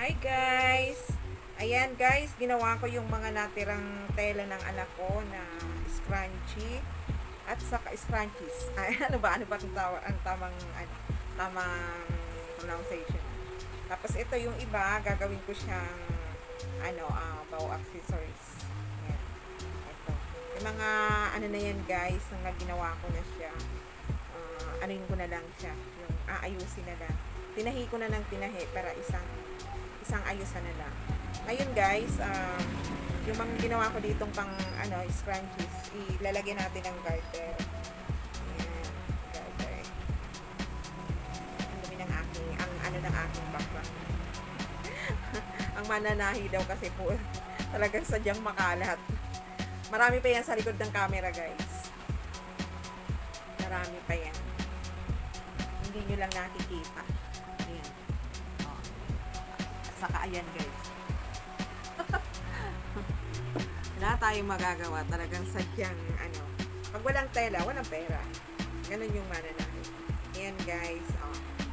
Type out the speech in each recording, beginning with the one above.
Hi guys! Ayan guys, ginawa ko yung mga natirang tela ng anak ko na scrunchie at saka scrunchies. Ay, ano ba ang tamang pronunciation. Tapos ito yung iba, gagawin ko siyang bow accessories. Ayan. Ito. Yung mga ano na yan guys, nang ginawa ko na siya. Anuin ko na lang siya, yung aayusin na lang. Tinahi ko na ng tinahi para isang ayusan na lang. Ngayon guys, yung mga ginawa ko ditong pang scrunchies, ilalagyan natin ng garter. Ayan, garter. Ang dumi ng aking background. Ang mananahi daw kasi po, talagang sadyang makalat. Marami pa yan sa likod ng camera guys. Marami pa yan. Hindi nyo lang nakikita. Ayan. Saka ayan guys. Wala tayong magagawa. Talagang sadyang pag walang tela, walang pera. Ganun yung mananahi. Ayan guys.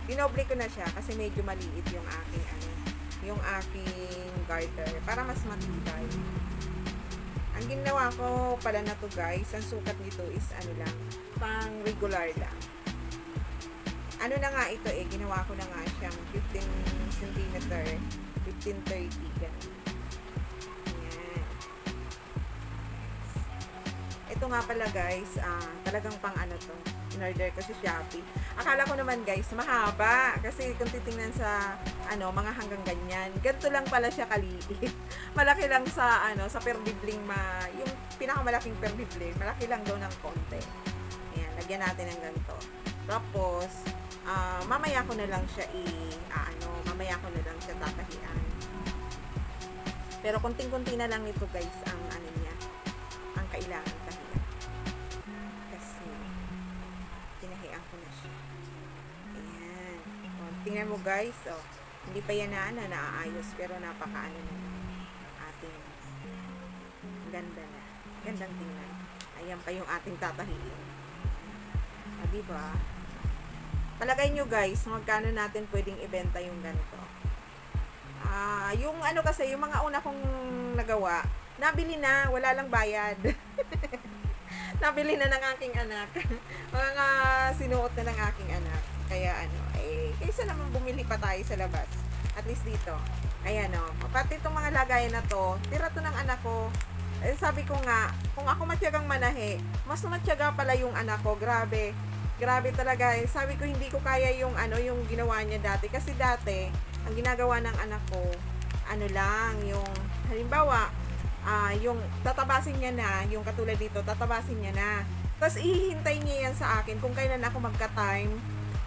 Dinoble ko na siya kasi medyo maliit yung aking garter para mas matibay. Ang ginawa ko pala na to guys, ang sukat nito is pang regular lang. Ano na nga ito ginawa ko na nga siyang 15 cm, 15-30, ganun. Ayan. Ito nga pala guys, talagang pang to, in-order ko sa Shopee. Akala ko naman guys, mahaba, kasi kung titingnan sa, mga hanggang ganyan, ganito lang pala siya kaliit. Malaki lang sa, sa perdibling yung pinakamalaking perdibling, malaki lang daw ng konti. Ayan, lagyan natin ng ganito. Tapos, mamaya ko na lang siya tatahian. Pero kunting-kunti na lang nito guys ang ang kailangan tahian. Kasi tinahian ko na siya. Ayan. Tingnan mo guys, hindi pa yan naaayos pero napakaano na ating ganda na. Gandang tingnan. Ayan pa yung ating tatahiin. Diba? Palagay nyo guys, magkano natin pwedeng ibenta yung ganito. Yung kasi, yung mga una kong nagawa, nabili na, wala lang bayad. Nabili na ng aking anak. Mga sinuot na ng aking anak. Kaya kaysa naman bumili pa tayo sa labas. At least dito. Ayan pati itong mga lagayan na to, tira to ng anak ko. Sabi ko nga, kung ako matyagang manahe, mas matyaga pala yung anak ko. Grabe talaga. Sabi ko hindi ko kaya yung yung ginawa niya dati. Kasi dati, ang ginagawa ng anak ko, yung halimbawa, yung tatabasin niya na, yung katulad dito, tatabasin niya na. Tapos ihihintay niya yan sa akin kung kailan ako magka-time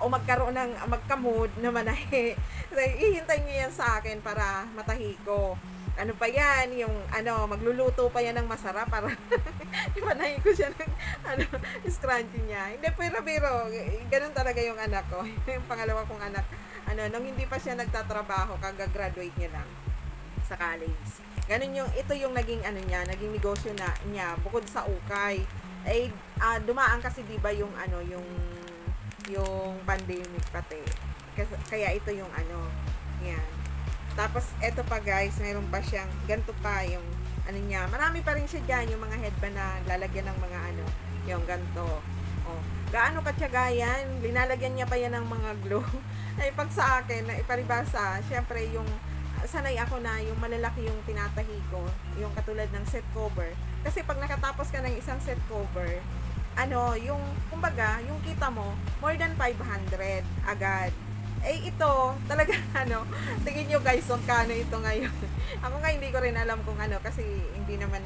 o magkaroon ng magka-mood na manahe. So, ihihintay niya yan sa akin para matahi ko. Ano pa yan, yung magluluto pa yan ng masarap para manahin ko siya ng scrunchie niya. Hindi, pero ganun talaga yung anak ko. Yung pangalawa kong anak, nung hindi pa siya nagtatrabaho, kagagraduate niya lang sa college. Ganun ito yung naging naging negosyo niya bukod sa ukay. Dumaan kasi diba yung yung pandemic pati. Kaya ito yung yan. Tapos, eto pa guys, mayroon pa siyang, ganito pa yung, niya, marami pa rin siya dyan, yung mga headband na lalagyan ng mga yung ganito. Gaano katyaga yan, linalagyan niya pa yan ng mga glue. Pag sa akin, na iparibasa, syempre yung, sanay ako na yung malalaki yung tinatahi ko, yung katulad ng set cover. Kasi pag nakatapos ka ng isang set cover, yung, kumbaga, yung kita mo, more than 500 agad. Ito, talaga, tingin nyo guys, kano ito ngayon. Ako nga hindi ko rin alam kung kasi hindi naman,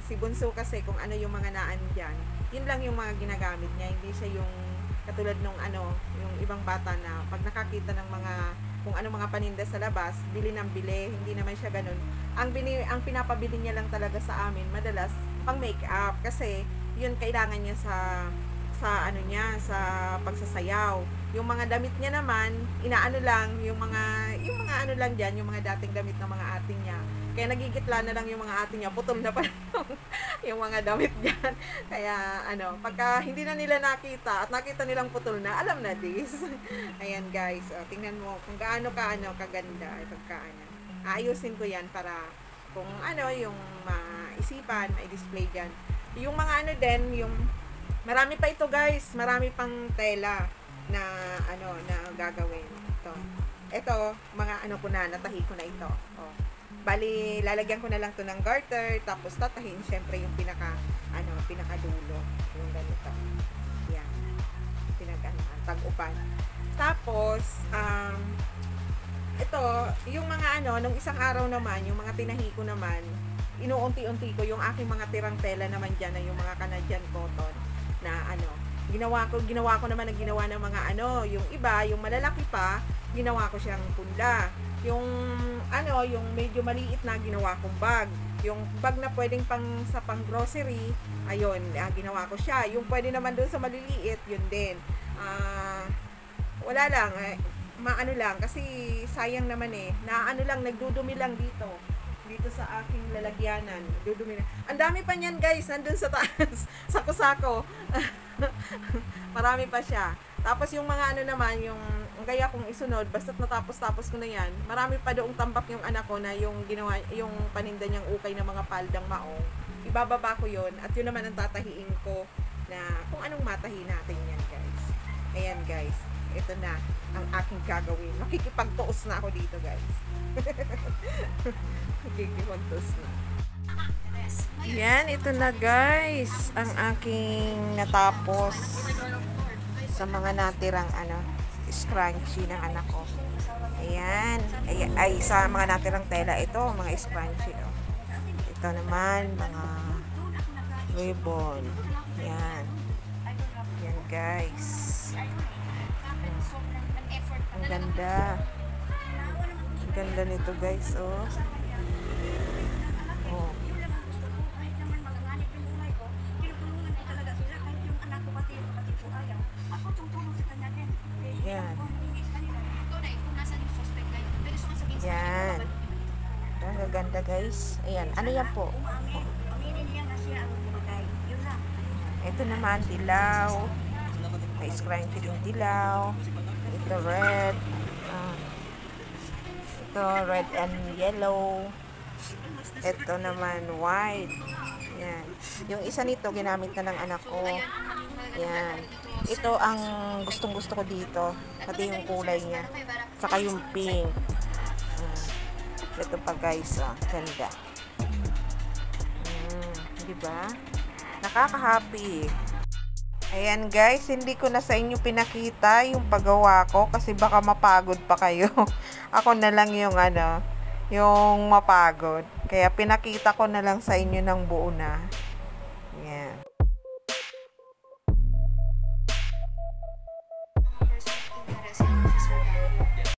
si Bunso kasi kung yung mga naan dyan, yun lang yung mga ginagamit niya, hindi siya yung, katulad nung yung ibang bata na, pag nakakita ng mga, kung mga paninda sa labas, bili ng bili, hindi naman siya ganun. Ang pinapabili niya lang talaga sa amin, madalas, pang makeup, kasi, yun kailangan niya sa sa pagsasayaw. Yung mga damit niya naman, lang, yung mga lang diyan, yung mga dating damit ng mga ating niya. Kaya nagigitla na lang yung mga ating niya, putol na pa yung mga damit diyan. Kaya pagka hindi na nila nakita at nakita nilang putol na, alam na this. Ayan guys, tingnan mo kung gaano kaganda, pagka Aayusin ko yan para kung ano, yung maisipan, may display dyan. Yung mga ano din, yung marami pa ito guys, marami pang tela na ano, na gagawin. Ito, mga ano ko na, natahi ko na ito. Oh. Bali, lalagyan ko na lang to ng garter, tapos tatahin, syempre yung pinakadulo. Yung ganito. Yan. Tag-upan. Tapos, ito, yung mga ano, nung isang araw naman, yung mga tinahi ko naman, inuunti-unti ko yung aking mga tirang tela naman dyan, na yung mga Canadian cotton, na ano, ginawa ko naman ng ginawa ng mga ano, yung iba, yung malalaki pa, ginawa ko siyang punla. Yung ano, yung medyo maliit na, ginawa kong bag. Yung bag na pwedeng sa pang grocery, ayun, ginawa ko siya. Yung pwede naman doon sa maliliit, yun din. Wala lang, maano lang, kasi sayang naman nagdudumi lang dito sa aking lalagyanan. Dudumi na. Ang dami pa niyan guys, nandun sa taas, sako-sako. Marami pa siya. Tapos yung mga ano naman, yung gaya kong isunod, basta't natapos ko na yan, marami pa doong tambak yung anak ko na yung ginawa, yung paninda niyang ukay na mga paldang maong. Ibababa ko yun, at yun naman ang tatahiin ko na kung anong matahi natin yan guys. Ayan guys, ito na ang aking gagawin. Makikipagtuos na ako dito guys. Makikipagtuos na. Yan, ito na guys, ang aking natapos sa mga natirang ano, scrunchie ng anak ko. Ayan, ay sa mga natirang tela ito, mga scrunchie. Oh. Ito naman, mga ribbon. Yan. Yan guys. Ang ganda. Ang ganda nito guys, oh. Oh. Yan. Yan. Ang gaganda guys. Ayan. Ano yan po? Oh. Ito naman, dilaw. May scrunchie yung dilaw. Ito red. Ito red and yellow. Ito naman white. Yan. Yung isa nito, ginamit na ng anak ko. Yan. Ito ang gustong-gusto ko dito. Pati yung kulay niya. Saka yung pink. Ito pa guys. Ganda. Diba? Nakaka-happy. Ayan guys, hindi ko na sa inyo pinakita yung paggawa ko kasi baka mapagod pa kayo. Ako na lang yung ano, yung mapagod. Kaya pinakita ko na lang sa inyo ng buo na. Ayan.